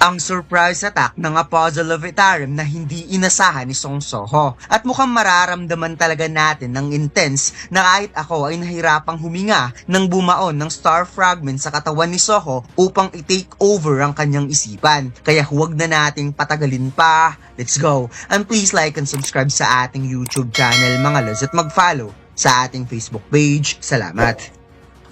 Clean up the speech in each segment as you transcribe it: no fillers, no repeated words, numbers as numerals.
Ang surprise attack ng Apostle of Itarim na hindi inasahan ni Song Soho. At mukhang mararamdaman talaga natin ng intense na kahit ako ay nahirapang huminga nang bumaon ng star fragment sa katawan ni Soho upang i-take over ang kanyang isipan. Kaya huwag na nating patagalin pa. Let's go! And please like and subscribe sa ating YouTube channel mga lods at mag-follow sa ating Facebook page. Salamat!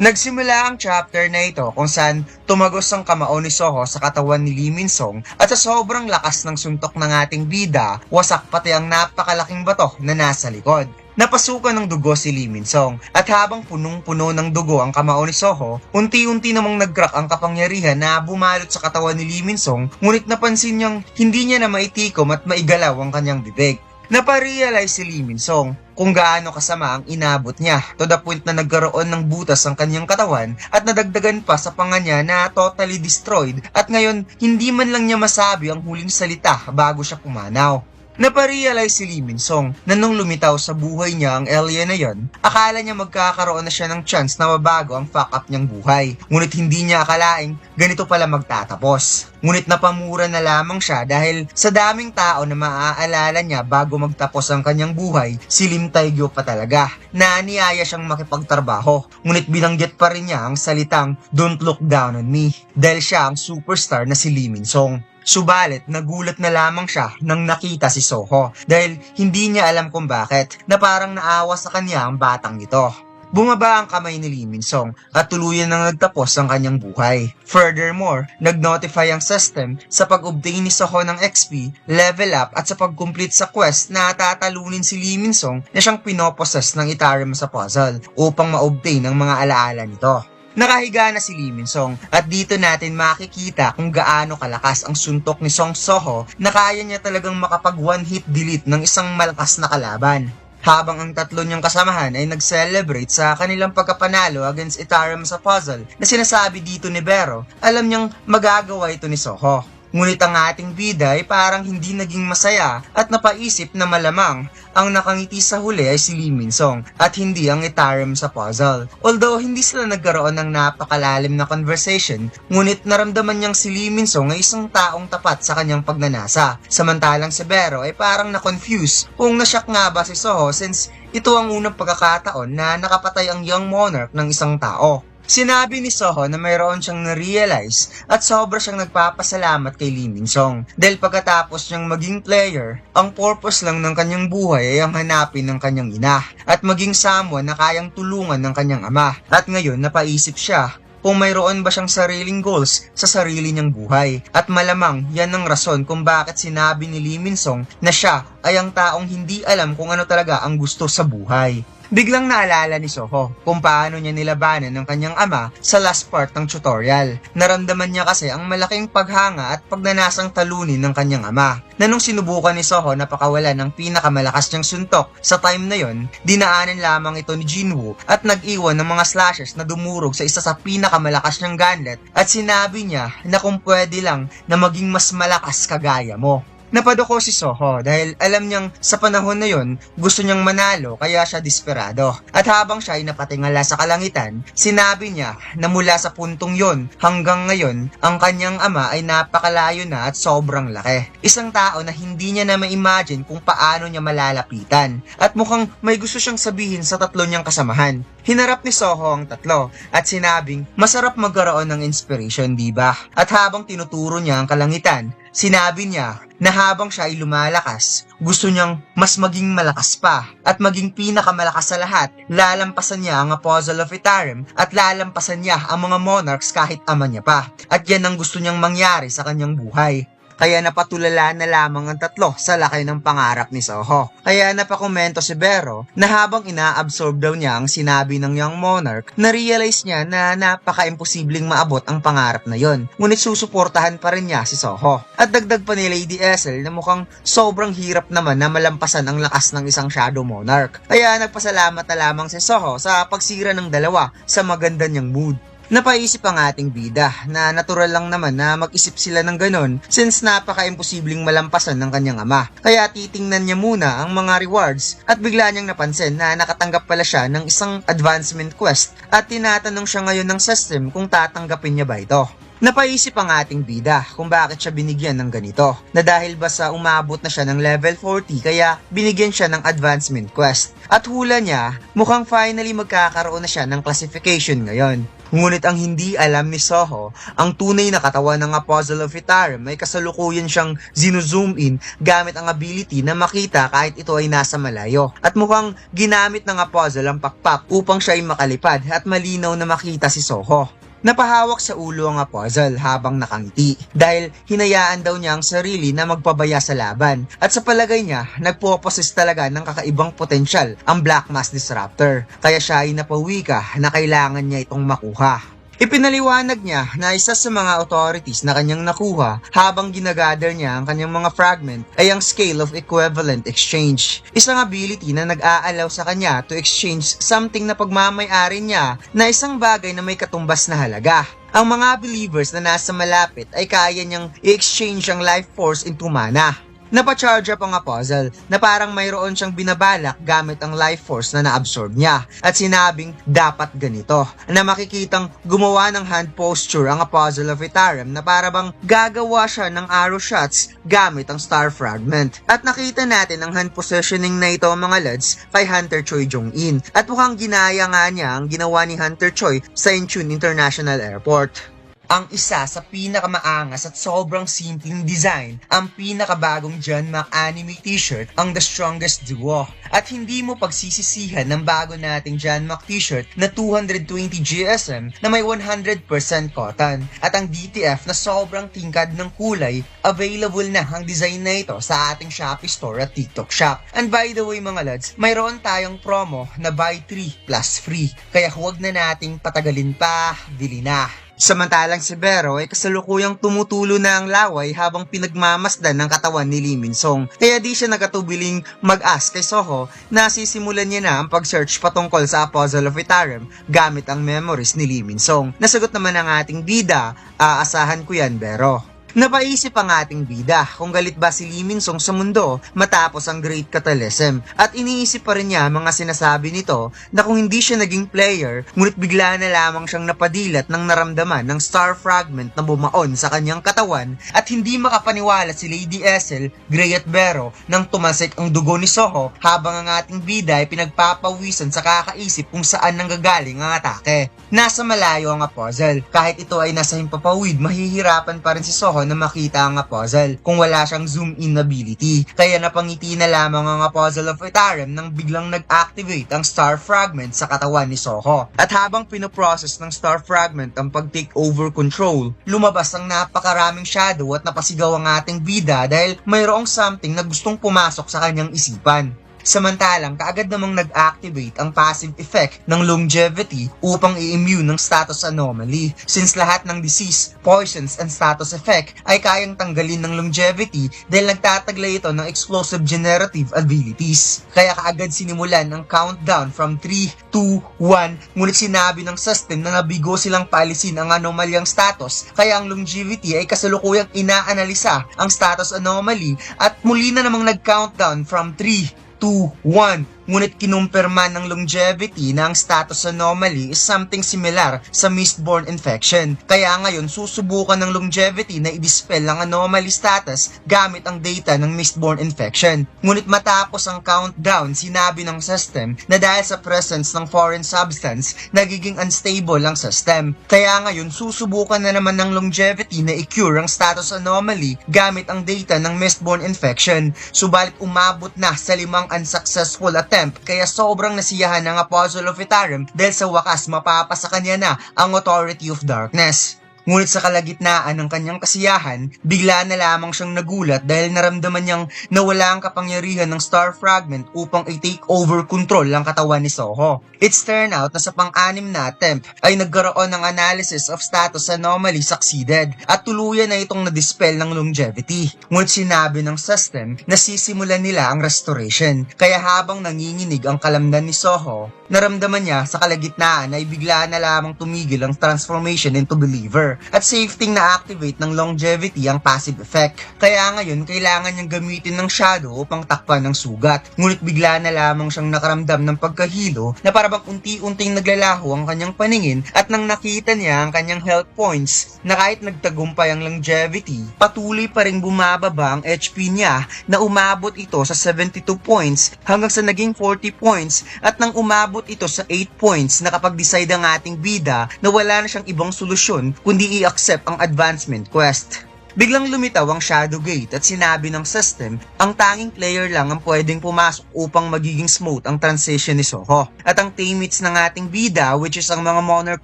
Nagsimula ang chapter na ito kung saan tumagos ang kamao ni Soho sa katawan ni Lee Min-sung at sa sobrang lakas ng suntok ng ating bida, wasak pati ang napakalaking bato na nasa likod. Napasukan ng dugo si Lee Min-sung at habang punong-puno ng dugo ang kamao ni Soho, unti-unti namang nag-crack ang kapangyarihan na bumalot sa katawan ni Lee Min-sung, ngunit napansin niyang hindi niya na maitikom at maigalaw ang kanyang bibig. Naparealize si Lee Min-sung kung gaano kasama ang inabot niya to the point na nagkaroon ng butas ang kanyang katawan at nadagdagan pa sa panga niya na totally destroyed at ngayon hindi man lang niya masabi ang huling salita bago siya pumanaw. Naparealize si Lee Min-sung na nung lumitaw sa buhay niya ang alien na yon, akala niya magkakaroon na siya ng chance na mabago ang fuck-up niyang buhay. Ngunit hindi niya akalaing ganito pala magtatapos. Ngunit napamura na lamang siya dahil sa daming tao na maaalala niya bago magtapos ang kanyang buhay, si Lim Tae-gyo pa talaga, na niyaya siyang makipagtrabaho. Ngunit binanggit pa rin niya ang salitang "Don't look down on me" dahil siya ang superstar na si Lee Min-sung. Subalit, nagulat na lamang siya nang nakita si Soho dahil hindi niya alam kung bakit na parang naawa sa kanya ang batang ito. Bumaba ang kamay ni Lee Min-sung at tuluyan nang nagtapos ang kanyang buhay. Furthermore, nag-notify ang system sa pag-obtain ni Soho ng XP, level up at sa pag-complete sa quest na tatalunin si Lee Min-sung na siyang pinoposes ng Itarim sa puzzle upang ma-obtain ang mga alaala nito. Nakahiga na si Lee Min-sung at dito natin makikita kung gaano kalakas ang suntok ni Song Soho na kaya niya talagang makapag one-hit delete ng isang malakas na kalaban. Habang ang tatlo niyang kasamahan ay nag-celebrate sa kanilang pagkapanalo against Itarim sa puzzle na sinasabi dito ni Bero, alam niyang magagawa ito ni Soho. Ngunit ang ating bida ay parang hindi naging masaya at napaisip na malamang ang nakangiti sa huli ay si Lee Min-sung at hindi ang Itarim sa puzzle. Although hindi sila nagkaroon ng napakalalim na conversation, ngunit naramdaman niyang si Lee Min-sung ay isang taong tapat sa kanyang pagnanasa. Samantalang si Bero ay parang na-confuse kung nashock nga ba si Soho since ito ang unang pagkakataon na nakapatay ang young monarch ng isang tao. Sinabi ni Soho na mayroon siyang na-realize at sobra siyang nagpapasalamat kay Lee Min-sung dahil pagkatapos niyang maging player, ang purpose lang ng kanyang buhay ay ang hanapin ng kanyang ina at maging someone na kayang tulungan ng kanyang ama. At ngayon napaisip siya kung mayroon ba siyang sariling goals sa sarili niyang buhay. At malamang yan ang rason kung bakit sinabi ni Lee Min-sung na siya ay ang taong hindi alam kung ano talaga ang gusto sa buhay. Biglang naalala ni Soho kung paano niya nilabanan ng kanyang ama sa last part ng tutorial. Naramdaman niya kasi ang malaking paghanga at pagnanasang talunin ng kanyang ama. Na nung sinubukan ni Soho na pakawalan ng pinakamalakas niyang suntok sa time na yon, dinaanan lamang ito ni Jinwoo at nag-iwan ng mga slashes na dumurog sa isa sa pinakamalakas niyang gunlet at sinabi niya na kung pwede lang na maging mas malakas kagaya mo. Napaduko si Soho dahil alam niyang sa panahon na yon gusto niyang manalo kaya siya desperado. At habang siya ay napatingala sa kalangitan, sinabi niya na mula sa puntong yon hanggang ngayon, ang kanyang ama ay napakalayo na at sobrang laki. Isang tao na hindi niya na ma-imagine kung paano niya malalapitan. At mukhang may gusto siyang sabihin sa tatlo niyang kasamahan. Hinarap ni Soho ang tatlo at sinabing masarap magkaroon ng inspiration, diba? At habang tinuturo niya ang kalangitan, sinabi niya na habang siya ay lumalakas, gusto niyang mas maging malakas pa at maging pinakamalakas sa lahat. Lalampasan niya ang Apostle of Itarim at lalampasan niya ang mga monarchs kahit ama niya pa. At yan ang gusto niyang mangyari sa kanyang buhay. Kaya napatulala na lamang ang tatlo sa laki ng pangarap ni Soho. Kaya napakomento si Bero na habang ina-absorb daw niya ang sinabi ng young monarch, na-realize niya na napaka-imposibleng maabot ang pangarap na yon. Ngunit susuportahan pa rin niya si Soho. At dagdag pa ni Lady Essel na mukhang sobrang hirap naman na malampasan ang lakas ng isang shadow monarch. Kaya nagpasalamat na lamang si Soho sa pagsira ng dalawa sa maganda niyang mood. Napaisip ang ating bida na natural lang naman na mag-isip sila ng ganon since napaka-imposibleng malampasan ng kanyang ama. Kaya titingnan niya muna ang mga rewards at bigla niyang napansin na nakatanggap pala siya ng isang advancement quest at tinatanong siya ngayon ng system kung tatanggapin niya ba ito. Napaisip ang ating bida kung bakit siya binigyan ng ganito, na dahil ba sa umabot na siya ng level 40 kaya binigyan siya ng advancement quest. At hula niya, mukhang finally magkakaroon na siya ng classification ngayon. Ngunit ang hindi alam ni Soho, ang tunay na katawan ng Apostle of Itarim ay kasalukuyan siyang zino-zoom in gamit ang ability na makita kahit ito ay nasa malayo. At mukhang ginamit ng Apostle ang pakpak upang siya ay makalipad at malinaw na makita si Soho. Napahawak sa ulo ang Apostle habang nakangiti dahil hinayaan daw niya ang sarili na magpabaya sa laban at sa palagay niya nagpo-possess talaga ng kakaibang potensyal ang Black Mass Disruptor kaya siya ay napawika na kailangan niya itong makuha. Ipinaliwanag niya na isa sa mga authorities na kanyang nakuha habang ginagather niya ang kanyang mga fragment ay ang Scale of Equivalent Exchange. Isang ability na nag-aalaw sa kanya to exchange something na pagmamay-ari niya na isang bagay na may katumbas na halaga. Ang mga believers na nasa malapit ay kaya niyang i-exchange ang life force into mana. Napacharge up ang Apostle na parang mayroon siyang binabalak gamit ang life force na naabsorb niya at sinabing dapat ganito na makikitang gumawa ng hand posture ang Apostle of Itarim na para bang gagawa siya ng arrow shots gamit ang star fragment. At nakita natin ang hand positioning na ito mga lads kay Hunter Choi Jong-in at mukhang ginaya nga niya ang ginawa ni Hunter Choi sa Incheon International Airport. Ang isa sa pinakamaangas at sobrang simpleng design, ang pinakabagong Janmak anime t-shirt, ang The Strongest Duo. At hindi mo pagsisisihan ng bago nating Janmak t-shirt na 220 GSM na may 100% cotton. At ang DTF na sobrang tingkad ng kulay, available na ang design na ito sa ating Shopee Store at TikTok Shop. And by the way mga lads, mayroon tayong promo na buy 3 plus free. Kaya huwag na nating patagalin pa, bili na. Samantalang si Vero ay kasalukuyang tumutulo na ang laway habang pinagmamasdan ng katawan ni Lee Min-song. Kaya di siya nagatubiling mag-ask kay Soho na sisimulan niya na ang pag-search patungkol sa Apostle of Itarim gamit ang memories ni Lee Min-song. Nasagot naman ang ating bida, aasahan ko yan Vero. Napaisip ang ating bida kung galit ba si Lee Min-song sa mundo matapos ang Great Catalysm at iniisip pa rin niya mga sinasabi nito na kung hindi siya naging player ngunit bigla na lamang siyang napadilat ng naramdaman ng star fragment na bumaon sa kanyang katawan at hindi makapaniwala si Lady Essel, Gray at Vero nang tumasik ang dugo ni Soho habang ang ating bida ay pinagpapawisan sa kakaisip kung saan nanggagaling ang atake. Nasa malayo ang Apostle, kahit ito ay nasa himpapawid mahihirapan pa rin si Soho na makita ang Apostle kung wala siyang zoom-in ability. Kaya napangiti na lamang ang Apostle of Itarim nang biglang nag-activate ang Star Fragment sa katawan ni Soho. At habang pinoprocess ng Star Fragment ang pag-take over control, lumabas ang napakaraming shadow at napasigaw ang ating bida dahil mayroong something na gustong pumasok sa kanyang isipan. Samantalang kaagad namang nag-activate ang passive effect ng longevity upang i-immune ng status anomaly since lahat ng disease, poisons, and status effect ay kayang tanggalin ng longevity dahil nagtataglay ito ng explosive generative abilities. Kaya kaagad sinimulan ang countdown from 3, 2, 1 ngunit sinabi ng system na nabigo silang paalisin ang anomalyang status kaya ang longevity ay kasalukuyang inaanalisa ang status anomaly at muli na namang nag-countdown from 3, 2, 1. Ngunit kinumpirma ng longevity na ang status anomaly is something similar sa Mistborn infection. Kaya ngayon susubukan ng longevity na i-dispel ang anomaly status gamit ang data ng Mistborn infection. Ngunit matapos ang countdown, sinabi ng system na dahil sa presence ng foreign substance, nagiging unstable ang system. Kaya ngayon susubukan na naman ng longevity na i-cure ang status anomaly gamit ang data ng Mistborn infection. Subalit umabot na sa 5 unsuccessful attempt kaya sobrang nasiyahan ng Apostle of Itarim dahil sa wakas mapapasa kanya na ang Authority of Darkness. Ngunit sa kalagitnaan ng kanyang kasiyahan, bigla na lamang siyang nagulat dahil naramdaman niyang nawala ang kapangyarihan ng Star Fragment upang i-take over control ang katawan ni Soho. It's turned out na sa pang-6 na attempt ay nagkaroon ng analysis of status anomaly succeeded at tuluyan na itong na-dispel ng longevity. Ngunit sinabi ng system na sisimulan nila ang restoration. Kaya habang nanginginig ang kalamnan ni Soho, naramdaman niya sa kalagitnaan ay bigla na lamang tumigil ang transformation into believer. power at safety na-activate ng longevity ang passive effect. Kaya ngayon, kailangan niyang gamitin ng shadow upang takpan ng sugat. Ngunit bigla na lamang siyang nakaramdam ng pagkahilo na parabang unti-unting naglalaho ang kanyang paningin at nang nakita niya ang kanyang health points na kahit nagtagumpay ang longevity, patuloy pa rin bumababa ang HP niya na umabot ito sa 72 points hanggang sa naging 40 points at nang umabot ito sa 8 points nakapag-decide ang ating bida na wala na siyang ibang solusyon kundi i-accept ang advancement quest. Biglang lumitaw ang Shadow Gate at sinabi ng system ang tanging player lang ang pwedeng pumasok upang magiging smooth ang transition ni Soho. At ang teammates ng ating bida, which is ang mga Monarch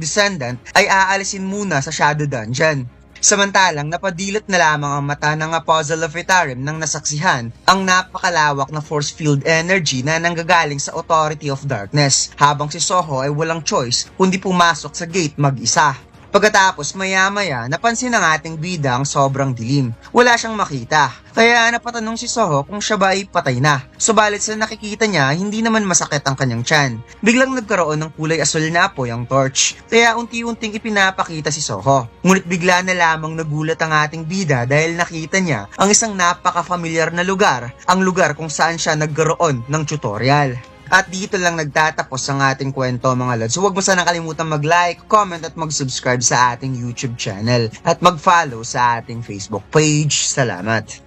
Descendant, ay aalisin muna sa Shadow Dungeon. Samantalang napadilat na lamang ang mata ng Apostle of Itarim nang nasaksihan ang napakalawak na force field energy na nanggagaling sa Authority of Darkness, habang si Soho ay walang choice kundi pumasok sa gate mag-isa. Pagkatapos maya-maya, napansin ng ating bida ang sobrang dilim. Wala siyang makita, kaya napatanong si Soho kung siya ba ay patay na. Subalit sa nakikita niya, hindi naman masakit ang kanyang tiyan. Biglang nagkaroon ng kulay asul na apoy ang torch, kaya unti-unting ipinapakita si Soho. Ngunit bigla na lamang nagulat ang ating bida dahil nakita niya ang isang napaka-familiar na lugar, ang lugar kung saan siya nagkaroon ng tutorial. At dito lang nagtatapos ang ating kwento mga lods. So huwag mo sana kalimutan mag-like, comment at mag-subscribe sa ating YouTube channel at mag-follow sa ating Facebook page. Salamat!